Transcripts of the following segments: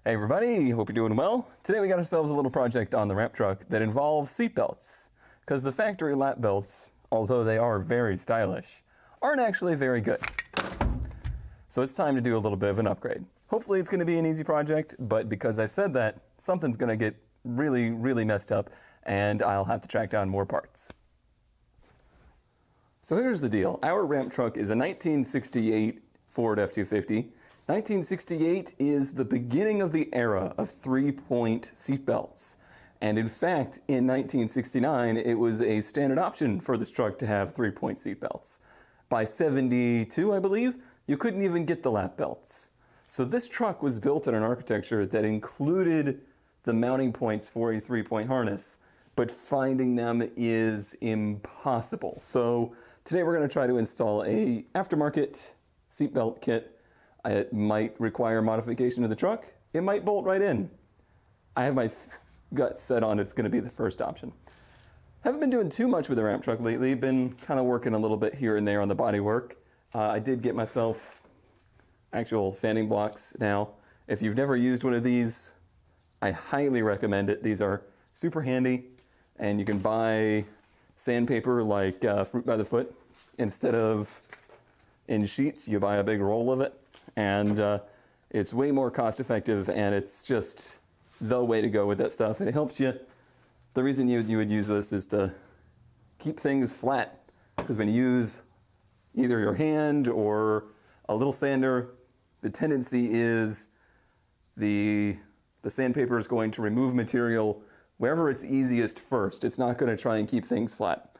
Hey everybody, hope you're doing well. Today we got ourselves a little project on the ramp truck that involves seatbelts. Because the factory lap belts, although they are very stylish, aren't actually very good. So it's time to do a little bit of an upgrade. Hopefully it's going to be an easy project, but because I've said that, something's going to get really, really messed up and I'll have to track down more parts. So here's the deal. Our ramp truck is a 1968 Ford F-250. 1968 is the beginning of the era of three-point seatbelts. And in fact, in 1969, it was a standard option for this truck to have three-point seatbelts. By 72, I believe, you couldn't even get the lap belts. So this truck was built in an architecture that included the mounting points for a three-point harness, but finding them is impossible. So today we're going to try to install a aftermarket seatbelt kit. It might require modification of the truck. It might bolt right in. I have my gut set on it's going to be the first option. Haven't been doing too much with the ramp truck lately. Been kind of working a little bit here and there on the body work. I did get myself actual sanding blocks now. If you've never used one of these, I highly recommend it. These are super handy, and you can buy sandpaper like fruit by the foot. Instead of in sheets, you buy a big roll of it. And it's way more cost effective, and it's just the way to go with that stuff. And it helps you. The reason you would use this is to keep things flat, because when you use either your hand or a little sander, the tendency is the sandpaper is going to remove material wherever it's easiest first. It's not going to try and keep things flat.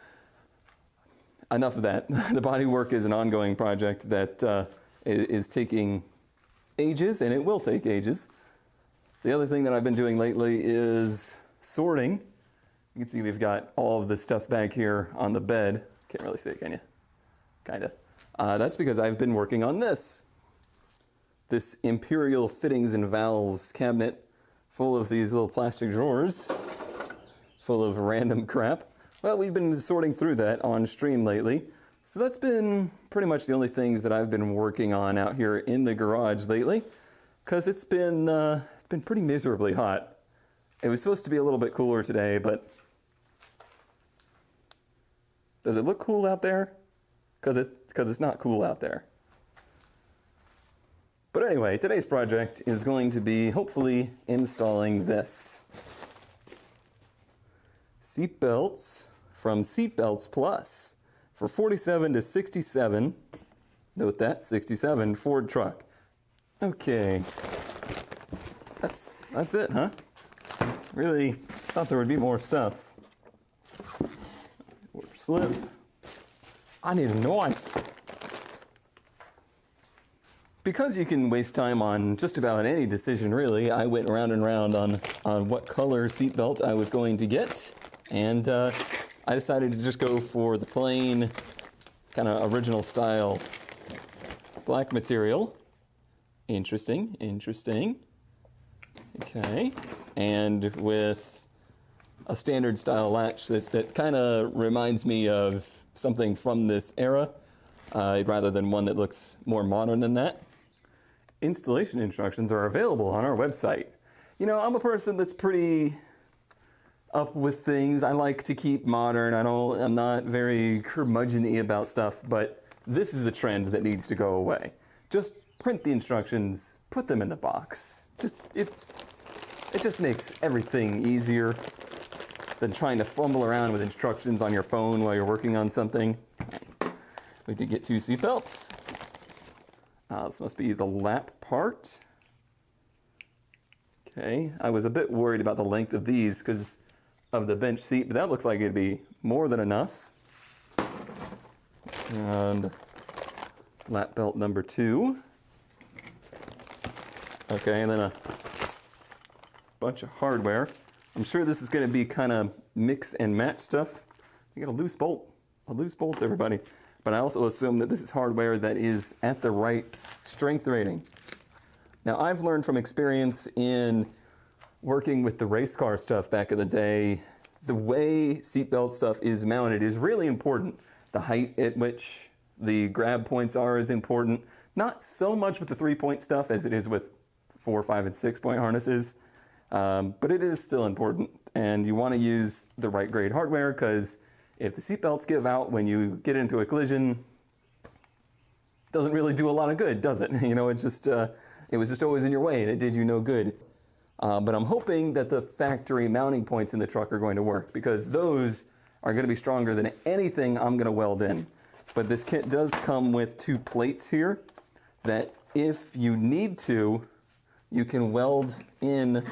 Enough of that. The body work is an ongoing project that is taking ages, and it will take ages. The other thing that I've been doing lately is sorting. You can see we've got all of this stuff back here on the bed. Can't really see it, can you? Kinda. That's because I've been working on this Imperial fittings and valves cabinet full of these little plastic drawers full of random crap. Well, we've been sorting through that on stream lately. So that's been pretty much the only things that I've been working on out here in the garage lately, because it's been pretty miserably hot. It was supposed to be a little bit cooler today, but does it look cool out there? Because it's not cool out there. But anyway, today's project is going to be hopefully installing this. Seatbelts from Seatbelts Plus. For 47 to 67, note that, 67 Ford truck. Okay, that's it, huh? Really thought there would be more stuff. Slip. I need a knife. Because you can waste time on just about any decision, really, I went round and round on what color seatbelt I was going to get, and I decided to just go for the plain, kind of original style black material. Interesting. Okay. And with a standard style latch that kind of reminds me of something from this era, rather than one that looks more modern than that. Installation instructions are available on our website. You know, I'm a person that's pretty up with things. I like to keep modern. I'm not very curmudgeon-y about stuff, but this is a trend that needs to go away. Just print the instructions, put them in the box. It just makes everything easier than trying to fumble around with instructions on your phone while you're working on something. We did get two seatbelts. This must be the lap part. Okay, I was a bit worried about the length of these because of the bench seat, but that looks like it'd be more than enough. And lap belt number 2. Okay, and then a bunch of hardware. I'm sure this is going to be kind of mix and match stuff. You got a loose bolt, everybody. But I also assume that this is hardware that is at the right strength rating. Now, I've learned from experience in working with the race car stuff back in the day, the way seatbelt stuff is mounted is really important. The height at which the grab points are is important. Not so much with the 3-point stuff as it is with 4, 5, and 6-point harnesses. But it is still important, and you want to use the right grade hardware, because if the seatbelts give out when you get into a collision, it doesn't really do a lot of good, does it? You know, it's just, it was just always in your way, and it did you no good. But I'm hoping that the factory mounting points in the truck are going to work, because those are going to be stronger than anything I'm going to weld in. But this kit does come with 2 plates here that, if you need to, you can weld in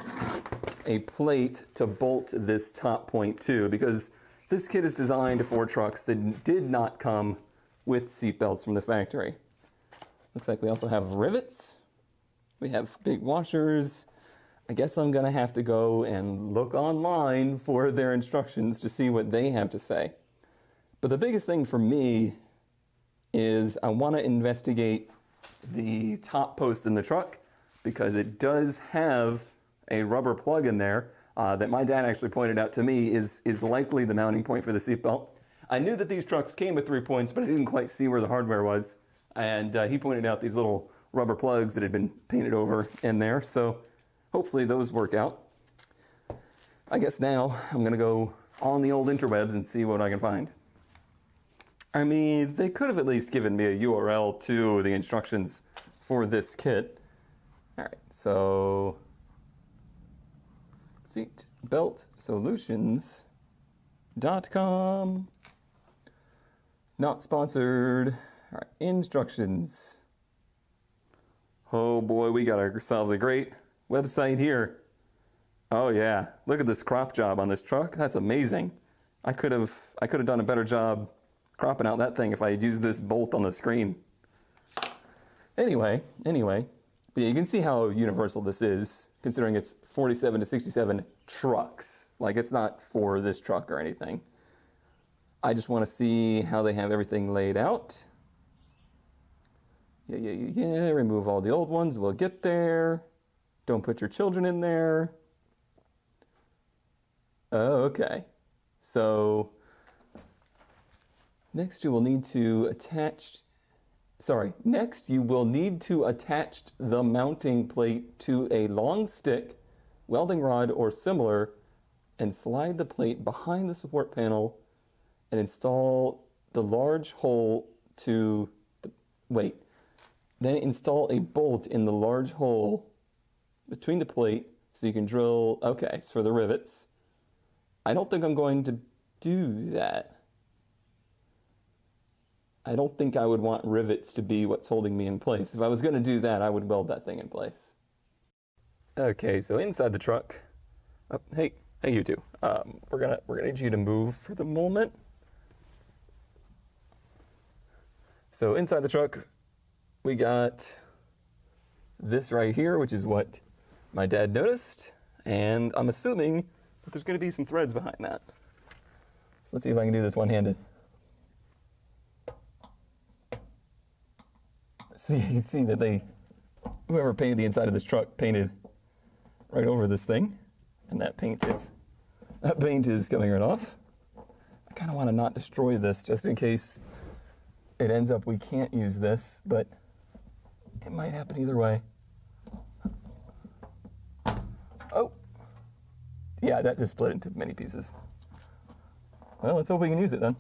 a plate to bolt this top point to, because this kit is designed for trucks that did not come with seatbelts from the factory. Looks like we also have rivets. We have big washers. I guess I'm gonna have to go and look online for their instructions to see what they have to say. But the biggest thing for me is I want to investigate the top post in the truck, because it does have a rubber plug in there that my dad actually pointed out to me is likely the mounting point for the seatbelt. I knew that these trucks came with 3 points, but I didn't quite see where the hardware was. And he pointed out these little rubber plugs that had been painted over in there. So hopefully those work out. I guess now I'm going to go on the old interwebs and see what I can find. I mean, they could have at least given me a URL to the instructions for this kit. All right, so seatbeltsolutions.com. Not sponsored. All right, instructions. Oh boy, we got ourselves a great website here. Oh yeah, look at this crop job on this truck. That's amazing. I could have done a better job cropping out that thing if I had used this bolt on the screen. Anyway, but yeah, you can see how universal this is, considering it's 47 to 67 trucks. Like, it's not for this truck or anything. I just want to see how they have everything laid out. Yeah, remove all the old ones. We'll get there. Don't put your children in there. Oh, okay. So next you will need to attach the mounting plate to a long stick, welding rod, or similar, and slide the plate behind the support panel and install the large hole to then install a bolt in the large hole between the plate so you can drill, okay, so for the rivets. I don't think I'm going to do that. I don't think I would want rivets to be what's holding me in place. If I was going to do that, I would weld that thing in place. Okay, so inside the truck, oh, hey you two, we're gonna need you to move for the moment. So inside the truck, we got this right here, which is what my dad noticed, and I'm assuming that there's going to be some threads behind that. So let's see if I can do this one-handed. So you can see that whoever painted the inside of this truck painted right over this thing, and that paint is coming right off. I kind of want to not destroy this just in case it ends up we can't use this, but it might happen either way. Oh, yeah, that just split into many pieces. Well, let's hope we can use it then.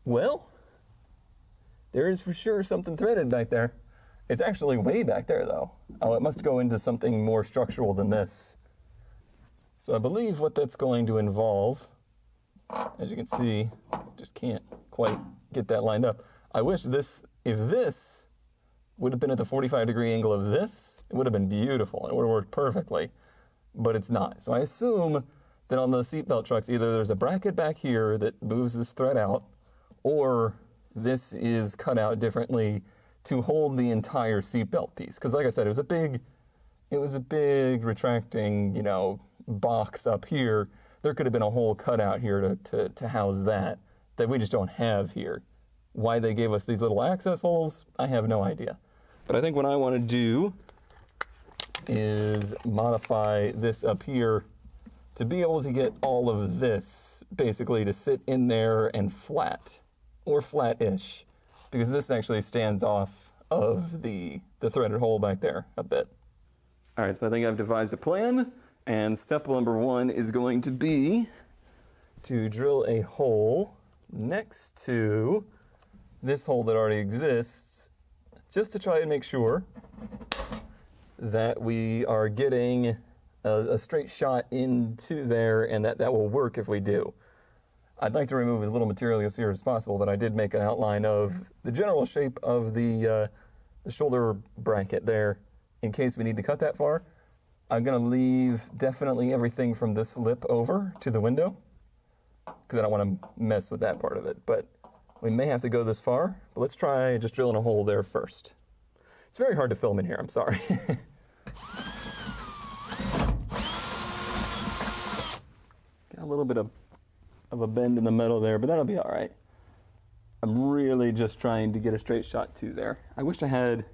Well, there is for sure something threaded back there. It's actually way back there, though. Oh, it must go into something more structural than this. So I believe what that's going to involve, as you can see, just can't quite get that lined up. I wish if this would have been at the 45-degree angle of this, it would have been beautiful. It would have worked perfectly, but it's not. So I assume that on the seatbelt trucks, either there's a bracket back here that moves this thread out, or this is cut out differently to hold the entire seatbelt piece. Because like I said, it was a big retracting, box up here. There could have been a hole cut out here to house that we just don't have here. Why they gave us these little access holes, I have no idea. But I think what I want to do is modify this up here to be able to get all of this basically to sit in there and flat, or flat-ish, because this actually stands off of the threaded hole back there a bit. All right, so I think I've devised a plan, and step number 1 is going to be to drill a hole next to this hole that already exists, just to try and make sure that we are getting a straight shot into there, and that will work if we do. I'd like to remove as little material here as possible, but I did make an outline of the general shape of the shoulder bracket there in case we need to cut that far. I'm going to leave definitely everything from this lip over to the window because I don't want to mess with that part of it, but we may have to go this far. But let's try just drilling a hole there first. It's very hard to film in here, I'm sorry. Got a little bit of a bend in the metal there, but that'll be all right. I'm really just trying to get a straight shot to there. I wish I had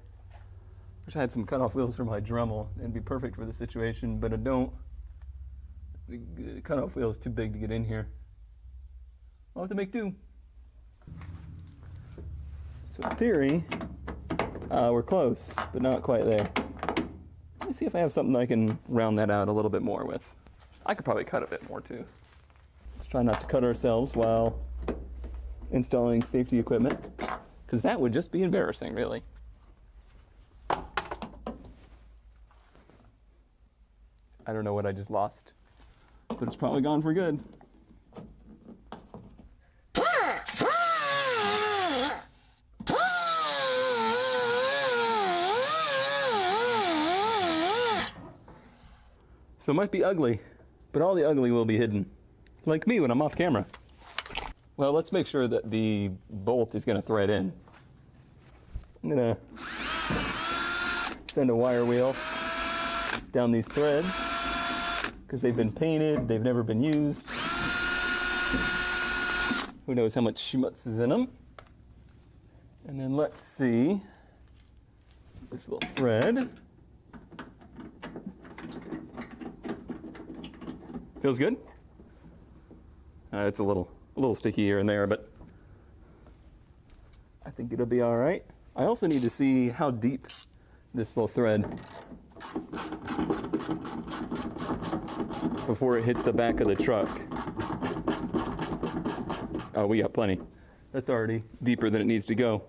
some cutoff wheels for my Dremel. It'd be perfect for the situation, but I don't. The cutoff wheel is too big to get in here. I'll have to make do. So in theory, we're close, but not quite there. Let me see if I have something I can round that out a little bit more with. I could probably cut a bit more too. Let's try not to cut ourselves while installing safety equipment, because that would just be embarrassing, really. I don't know what I just lost, but it's probably gone for good. So it might be ugly, but all the ugly will be hidden. Like me when I'm off camera. Well, let's make sure that the bolt is going to thread in. I'm going to send a wire wheel down these threads because they've been painted, they've never been used. Who knows how much schmutz is in them. And then let's see. This will thread. Feels good? It's a little sticky here and there, but I think it'll be all right. I also need to see how deep this will thread before it hits the back of the truck. Oh, we got plenty. That's already deeper than it needs to go.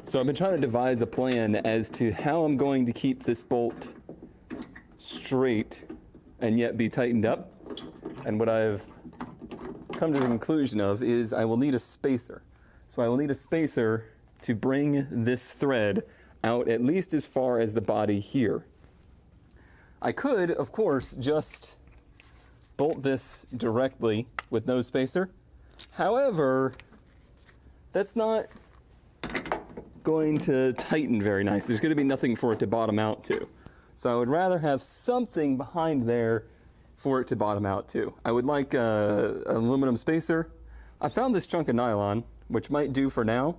So I've been trying to devise a plan as to how I'm going to keep this bolt straight and yet be tightened up. And what I've come to the conclusion of is I will need a spacer. So I will need a spacer to bring this thread out at least as far as the body here. I could, of course, just bolt this directly with no spacer. However, that's not going to tighten very nice. There's going to be nothing for it to bottom out to. So I would rather have something behind there for it to bottom out to. I would like an aluminum spacer. I found this chunk of nylon, which might do for now,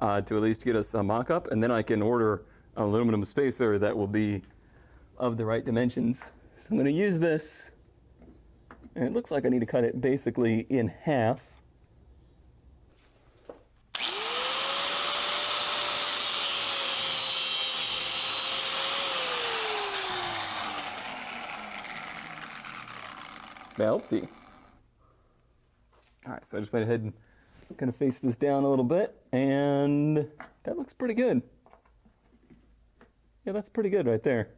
to at least get us a mock-up, and then I can order an aluminum spacer that will be of the right dimensions. So I'm going to use this, and it looks like I need to cut it basically in half. Belty. All right, so I just went ahead and kind of face this down a little bit, and that looks pretty good. Yeah, that's pretty good right there.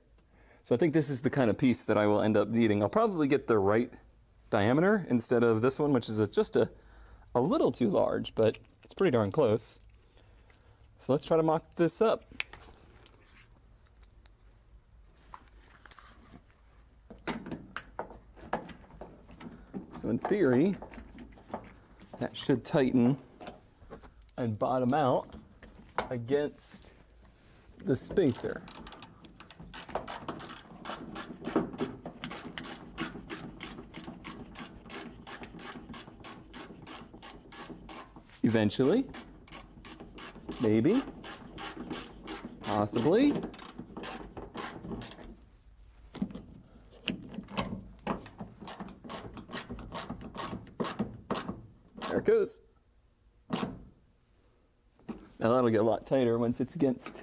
So I think this is the kind of piece that I will end up needing. I'll probably get the right diameter instead of this one, which is just a little too large, but it's pretty darn close. So let's try to mock this up. So in theory, that should tighten and bottom out against the spacer. Eventually, maybe, possibly. There it goes. Now that'll get a lot tighter once it's against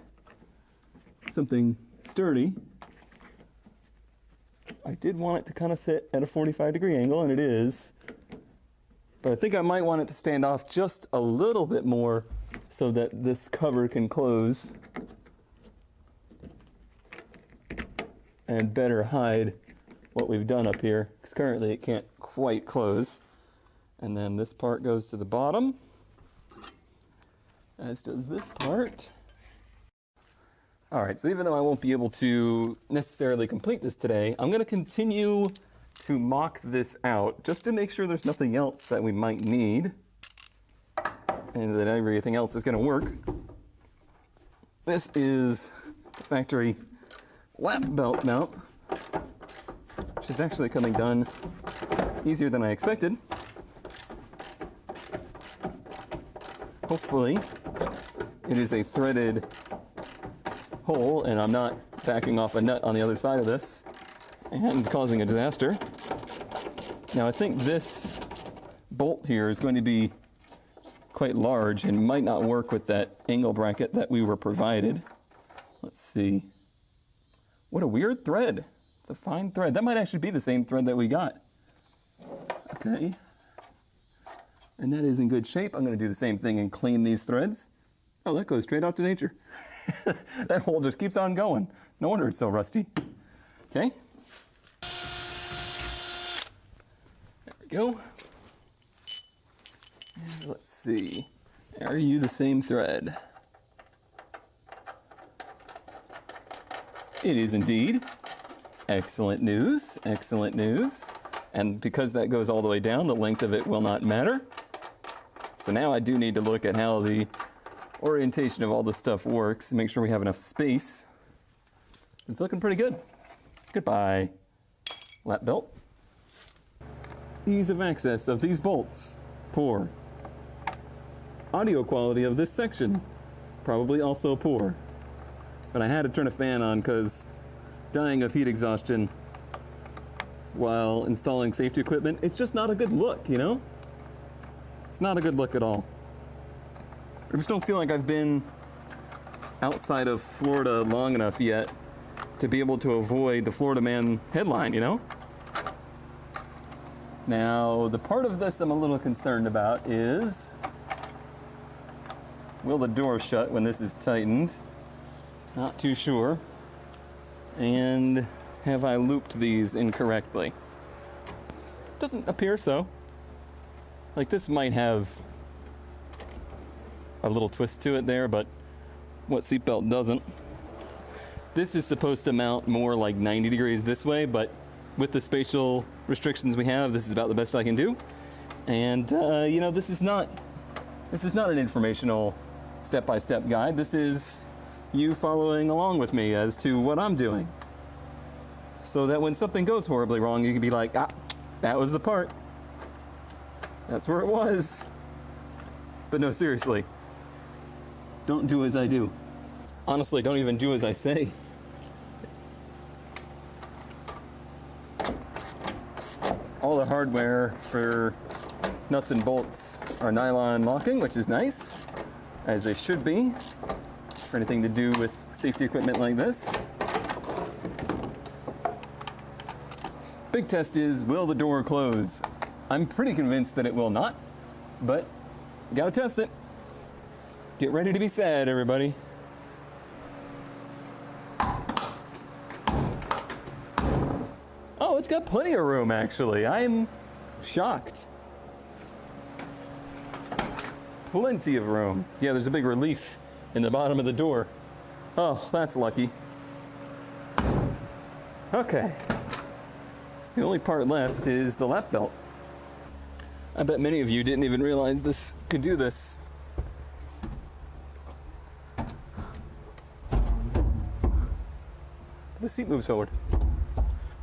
something sturdy. I did want it to kind of sit at a 45-degree angle, and it is. But I think I might want it to stand off just a little bit more so that this cover can close and better hide what we've done up here, because currently it can't quite close. And then this part goes to the bottom, as does this part. All right, so even though I won't be able to necessarily complete this today, I'm going to continue to mock this out just to make sure there's nothing else that we might need and that everything else is going to work. This is the factory lap belt mount, which is actually coming done easier than I expected. Hopefully, it is a threaded hole and I'm not backing off a nut on the other side of this and causing a disaster. Now I think this bolt here is going to be quite large and might not work with that angle bracket that we were provided. Let's see. What a weird thread. It's a fine thread. That might actually be the same thread that we got. Okay. And that is in good shape. I'm going to do the same thing and clean these threads. Oh, that goes straight out to nature. That hole just keeps on going. No wonder it's so rusty. Okay. There we go. And let's see. Are you the same thread? It is indeed. Excellent news. Excellent news. And because that goes all the way down, the length of it will not matter. So now I do need to look at how the orientation of all this stuff works, make sure we have enough space. It's looking pretty good. Goodbye, lap belt. Ease of access of these bolts, poor. Audio quality of this section, probably also poor. But I had to turn a fan on because dying of heat exhaustion while installing safety equipment, it's just not a good look, you know? It's not a good look at all. I just don't feel like I've been outside of Florida long enough yet to be able to avoid the Florida Man headline, you know? Now, the part of this I'm a little concerned about is, will the door shut when this is tightened? Not too sure. And have I looped these incorrectly? Doesn't appear so. Like this might have a little twist to it there, but what seatbelt doesn't? This is supposed to mount more like 90 degrees this way, but with the spatial restrictions we have, this is about the best I can do. And you know, this is not an informational step-by-step guide. This is you following along with me as to what I'm doing, so that when something goes horribly wrong, you can be like, ah, that was the part. That's where it was. But no, seriously, don't do as I do. Honestly, don't even do as I say. All the hardware for nuts and bolts are nylon locking, which is nice, as they should be, for anything to do with safety equipment like this. Big test is, will the door close? I'm pretty convinced that it will not, but you gotta test it. Get ready to be sad, everybody. Oh, it's got plenty of room, actually. I'm shocked. Plenty of room. Yeah, there's a big relief in the bottom of the door. Oh, that's lucky. Okay. So the only part left is the lap belt. I bet many of you didn't even realize this could do this. The seat moves forward.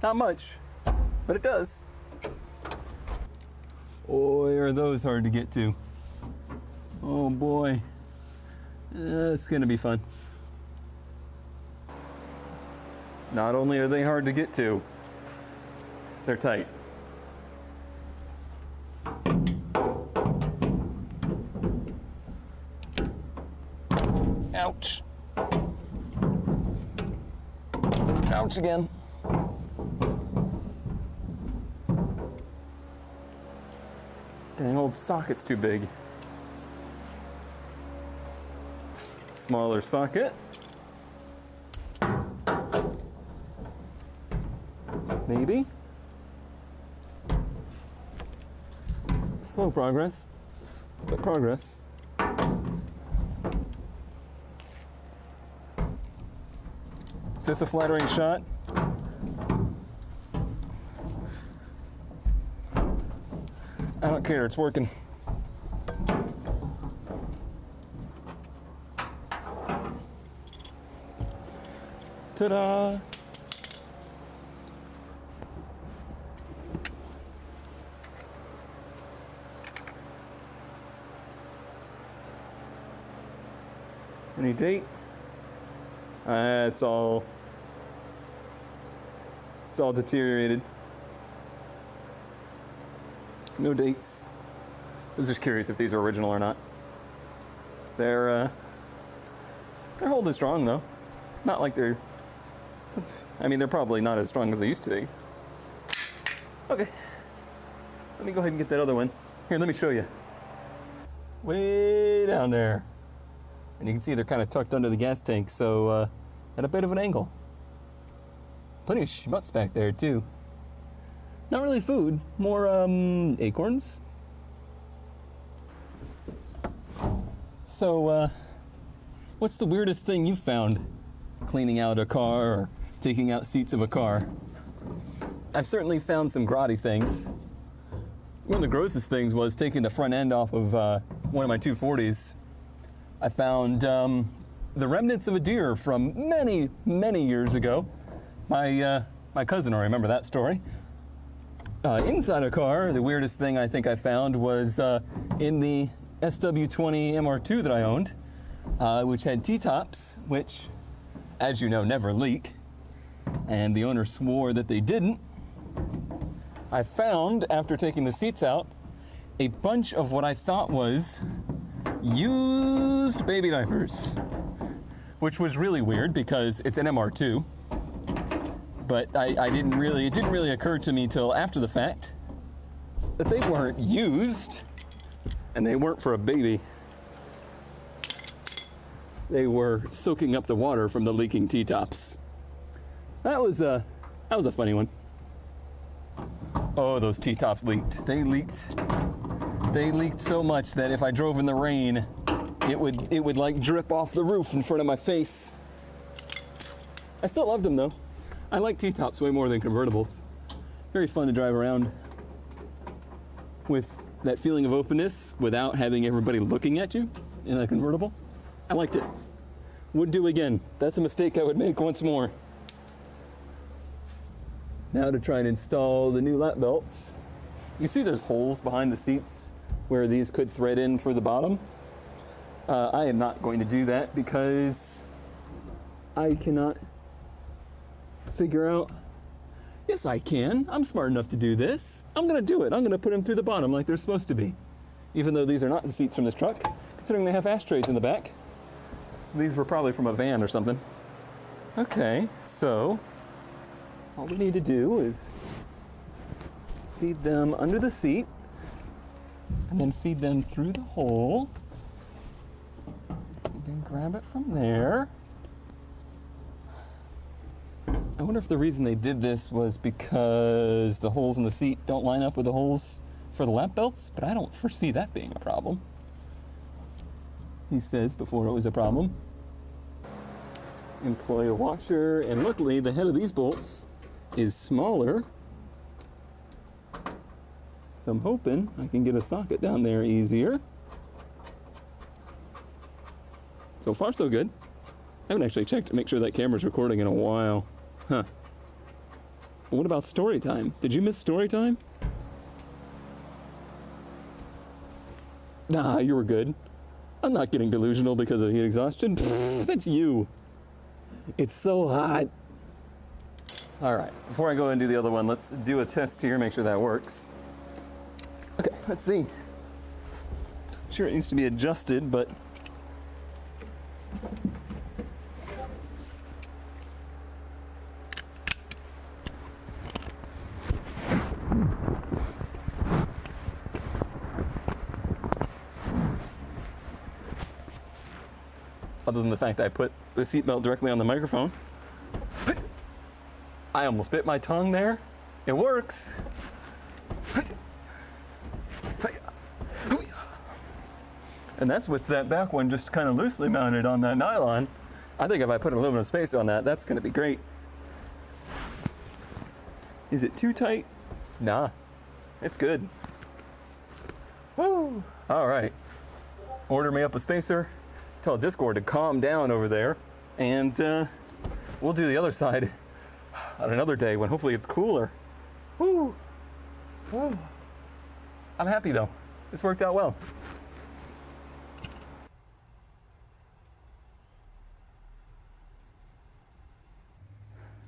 Not much, but it does. Boy, are those hard to get to. Oh boy. It's gonna be fun. Not only are they hard to get to, they're tight. Ouch. Ouch again. Dang, old socket's too big. Smaller socket. Maybe. Slow progress, but progress. Is this a flattering shot? I don't care, it's working. Ta-da! Any date? It's all deteriorated. No dates. I was just curious if these are original or not. They're holding strong though. Not like they're, I mean, they're probably not as strong as they used to be. Okay. Let me go ahead and get that other one. Here, let me show you. Way down there. And you can see they're kind of tucked under the gas tank, so at a bit of an angle. Plenty of schmutz back there too. Not really food, more acorns. So, what's the weirdest thing you've found cleaning out a car or taking out seats of a car? I've certainly found some grotty things. One of the grossest things was taking the front end off of one of my 240s. I found the remnants of a deer from many, many years ago. My cousin will remember that story. Inside a car, the weirdest thing I think I found was in the SW20 MR2 that I owned, which had T-tops, which, as you know, never leak. And the owner swore that they didn't. I found, after taking the seats out, a bunch of what I thought was used baby diapers, which was really weird because it's an MR2. But it didn't really occur to me till after the fact that they weren't used and they weren't for a baby. They were soaking up the water from the leaking T-tops. That was a funny one. Oh, those T-tops leaked. They leaked so much that if I drove in the rain, it would like drip off the roof in front of my face. I still loved them though. I like T-tops way more than convertibles. Very fun to drive around with that feeling of openness without having everybody looking at you in a convertible. I liked it. Would do again. That's a mistake I would make once more. Now to try and install the new lap belts. You see there's holes behind the seats where these could thread in for the bottom. I am not going to do that because I cannot figure out. Yes, I can. I'm smart enough to do this. I'm going to do it. I'm going to put them through the bottom like they're supposed to be. Even though these are not the seats from this truck, considering they have ashtrays in the back. These were probably from a van or something. Okay, so all we need to do is feed them under the seat and then feed them through the hole and then grab it from there. I wonder if the reason they did this was because the holes in the seat don't line up with the holes for the lap belts, but I don't foresee that being a problem. He says before it was a problem. Employ a washer, and luckily the head of these bolts is smaller. So I'm hoping I can get a socket down there easier. So far so good. I haven't actually checked to make sure that camera's recording in a while. Huh. But what about story time? Did you miss story time? Nah, you were good. I'm not getting delusional because of heat exhaustion. Pfft, that's you. It's so hot. All right, before I go and do the other one, let's do a test here, make sure that works. Okay, let's see. Sure, it needs to be adjusted, but other than the fact that I put the seatbelt directly on the microphone. I almost bit my tongue there. It works. And that's with that back one just kind of loosely mounted on that nylon. I think if I put a aluminum spacer on that, that's going to be great. Is it too tight? Nah, it's good. Woo! All right. Order me up a spacer. Tell Discord to calm down over there. And we'll do the other side on another day when hopefully it's cooler. Woo! Woo! I'm happy though. This worked out well.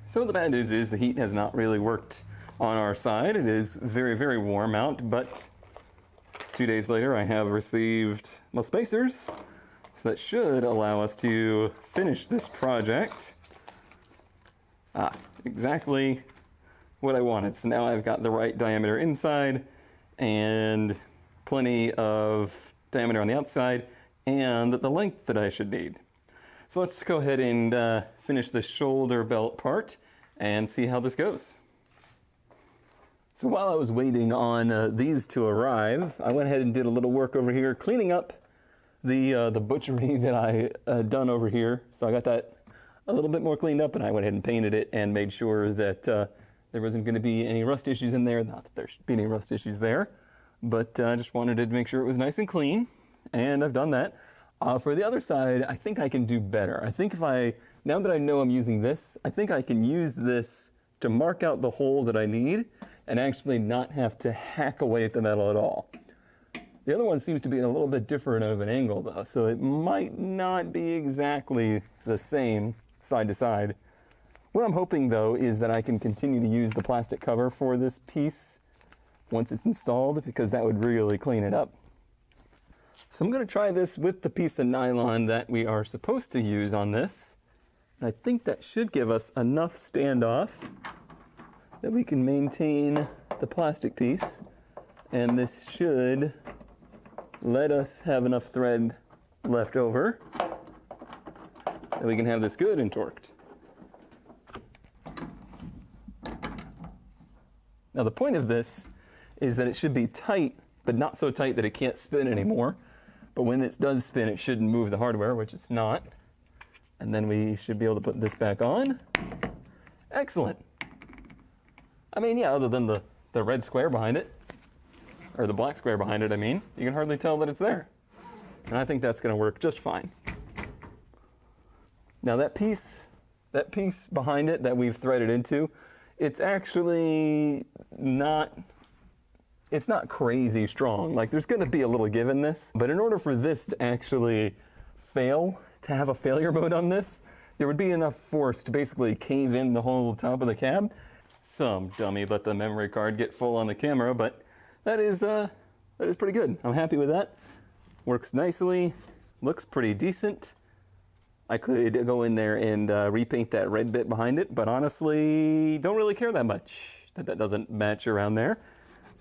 So the bad news is the heat has not really worked on our side. It is very, very warm out, but 2 days later I have received my spacers. So that should allow us to finish this project. Exactly what I wanted. So now I've got the right diameter inside and plenty of diameter on the outside and the length that I should need. So let's go ahead and finish the shoulder belt part and see how this goes. So while I was waiting on these to arrive, I went ahead and did a little work over here, cleaning up the butchery that I done over here. So I got that a little bit more cleaned up, and I went ahead and painted it and made sure that there wasn't going to be any rust issues in there. Not that there should be any rust issues there, but I just wanted to make sure it was nice and clean, and I've done that. For the other side, I think I can do better. I think now that I know I'm using this, I think I can use this to mark out the hole that I need and actually not have to hack away at the metal at all. The other one seems to be in a little bit different of an angle though, so it might not be exactly the same side to side. What I'm hoping though is that I can continue to use the plastic cover for this piece once it's installed, because that would really clean it up. So I'm going to try this with the piece of nylon that we are supposed to use on this. And I think that should give us enough standoff that we can maintain the plastic piece. And this should let us have enough thread left over that we can have this good and torqued. Now the point of this is that it should be tight, but not so tight that it can't spin anymore. But when it does spin, it shouldn't move the hardware, which it's not. And then we should be able to put this back on. Excellent. I mean, yeah, other than the red square behind it, or the black square behind it, I mean, you can hardly tell that it's there. And I think that's going to work just fine. Now that piece behind it that we've threaded into, it's actually not... It's not crazy strong. Like, there's going to be a little give in this, but in order for this to actually fail, to have a failure mode on this, there would be enough force to basically cave in the whole top of the cab. Some dummy let the memory card get full on the camera, but that is pretty good. I'm happy with that. Works nicely, looks pretty decent. I could go in there and repaint that red bit behind it, but honestly, don't really care that much that doesn't match around there.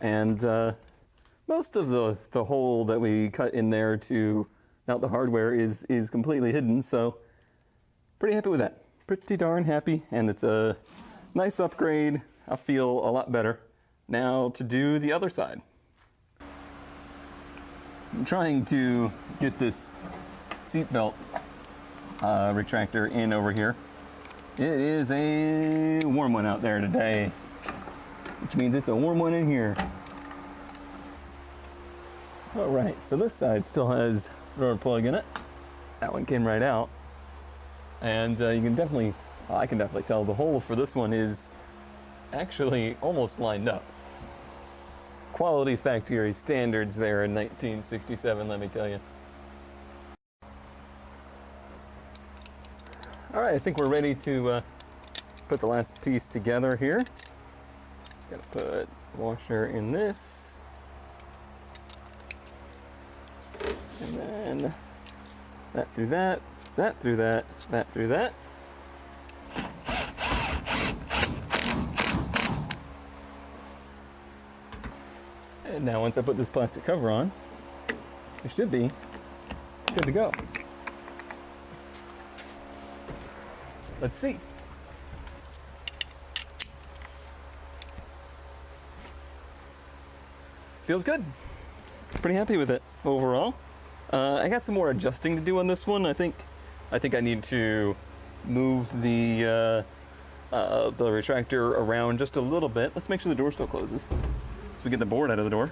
And most of the hole that we cut in there to mount the hardware is completely hidden, so pretty happy with that. Pretty darn happy, and it's a nice upgrade. I feel a lot better. Now to do the other side. I'm trying to get this seatbelt retractor in over here. It is a warm one out there today, which means it's a warm one in here. All right, so this side still has a rubber plug in it. That one came right out. And you can definitely, well, I can definitely tell the hole for this one is actually almost lined up. Quality factory standards there in 1967, let me tell you. All right, I think we're ready to put the last piece together here. Just gotta put washer in this. And then that through that, that through that, that through that. And now once I put this plastic cover on, it should be good to go. Let's see. Feels good. Pretty happy with it overall. I got some more adjusting to do on this one. I think I need to move the retractor around just a little bit. Let's make sure the door still closes, so we get the board out of the door.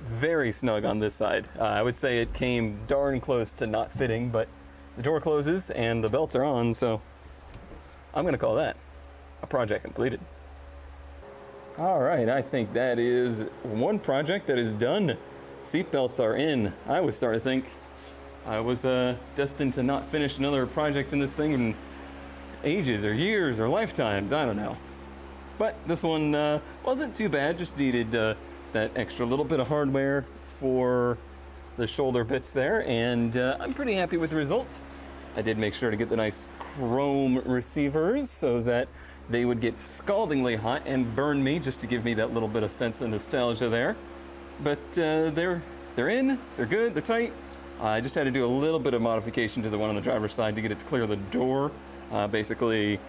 Very snug on this side. I would say it came darn close to not fitting, but the door closes and the belts are on, so I'm gonna call that a project completed. All right, I think that is one project that is done. Seatbelts are in. I was starting to think I was destined to not finish another project in this thing in ages or years or lifetimes, I don't know. But this one wasn't too bad, just needed that extra little bit of hardware for the shoulder bits there, and I'm pretty happy with the result. I did make sure to get the nice chrome receivers so that they would get scaldingly hot and burn me, just to give me that little bit of sense of nostalgia there. But they're in, they're good, they're tight. I just had to do a little bit of modification to the one on the driver's side to get it to clear the door. Basically,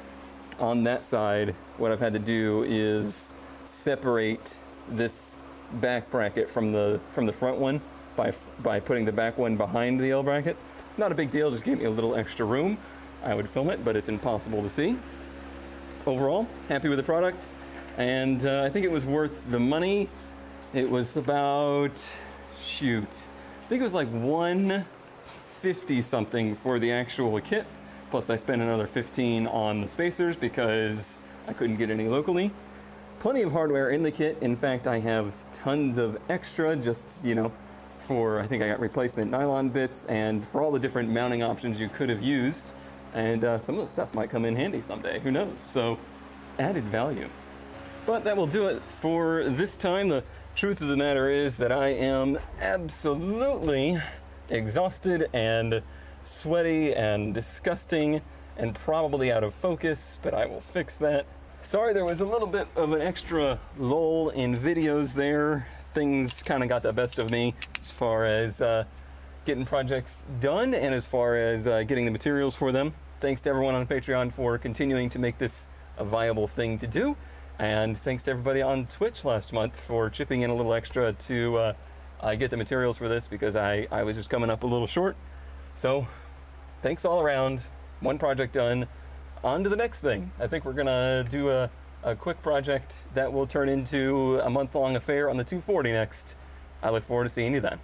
on that side, what I've had to do is separate this back bracket from the front one by putting the back one behind the L bracket. Not a big deal, just gave me a little extra room. I would film it, but it's impossible to see. Overall, happy with the product, and I think it was worth the money. It was about, I think it was like $150 something for the actual kit, plus I spent another $15 on the spacers because I couldn't get any locally. Plenty of hardware in the kit. In fact, I have tons of extra, just, for, I think I got replacement nylon bits and for all the different mounting options you could have used. And some of the stuff might come in handy someday, who knows? So, added value. But that will do it for this time. The truth of the matter is that I am absolutely exhausted and sweaty and disgusting and probably out of focus, but I will fix that. Sorry, there was a little bit of an extra lull in videos there. Things kind of got the best of me as far as getting projects done and as far as getting the materials for them. Thanks to everyone on Patreon for continuing to make this a viable thing to do. And thanks to everybody on Twitch last month for chipping in a little extra to get the materials for this, because I was just coming up a little short. So thanks all around. One project done. On to the next thing. I think we're gonna do a quick project that will turn into a month-long affair on the 240 next. I look forward to seeing you then.